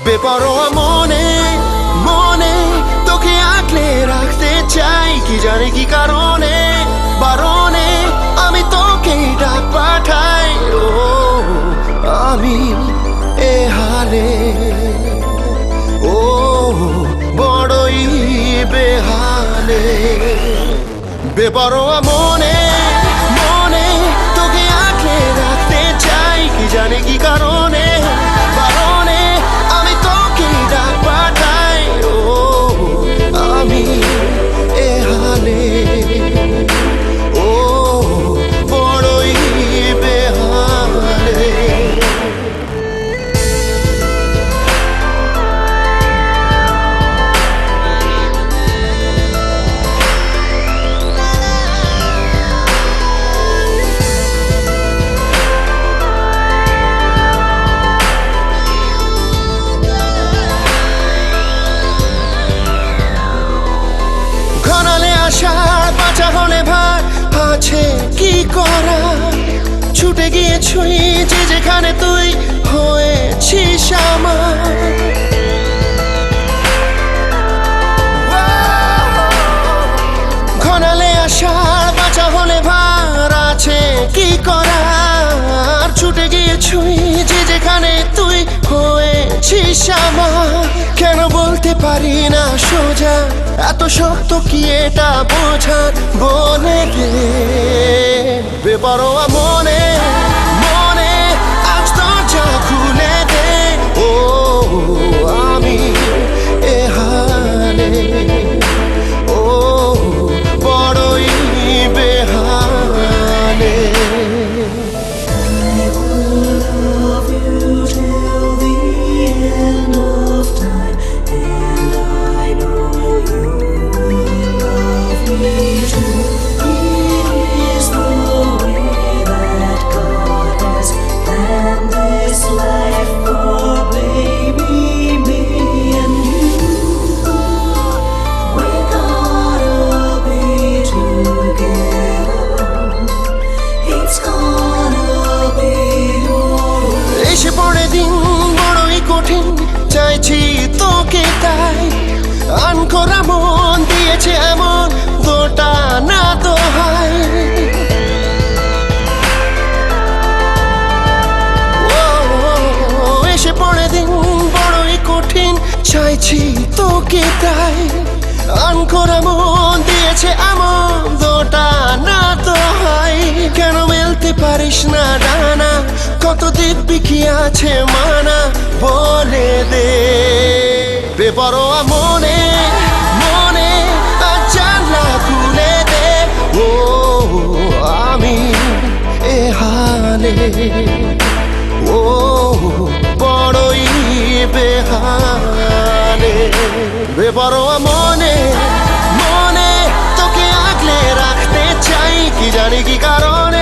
বেপরোয়া মনে মনে তোকে আঁকলে রাখতে চাই, কি জানি কি কারণে বারণে আমি তোকে ডাক পাঠাই। ও আমি এ হালে ও বড়ই বেহালে। বেপরোয়া মনে মনে তোকে আঁকলে রাখতে চাই, কি জানি কি কারণে বারণে আমি তোকে ডাক পাঠাই। ও আমি এ হালে ও বড়ই বেহালে। আশার বাঁচা হলে ভার আছে কি করা, ছুটে গিয়েছুই যে যেখানে তুই হয়েছিস আমার। ঘনালে আশার বাঁচা হলে ভার আছে কি করার, ছুটে গিয়েছুই যে যেখানে তুই হয়েছিস আমার। কেন বলতে পারি না সোজা, এত শক্ত কি এটা বোঝা, বলে দে বেপরোয়া মনে মনে আজ দরজা খুলে দে। ও আমি এ হালে ও বড়ই বেহালে। চাইছি তোকে তাই আনকরা মন দিয়েছে এমন দোটা না দোহাই। এসে পড়ে দিন বড়ই কঠিন, চাইছি তোকে তাই আনকরা মন দিয়েছে এমন দোটা না দোহাই। কেন মেলতে পারিস না ডানা, কত দিব্যি কি আছে মানা, বলে দে বেপরোয়া মনে মনে আজ জানলা খুলে দে। ও আমি এ হালে ও বড়ই বেহালে। বেপরোয়া মনে মনে তোকে আগলে রাখতে চাই, কি জানি কি কারণে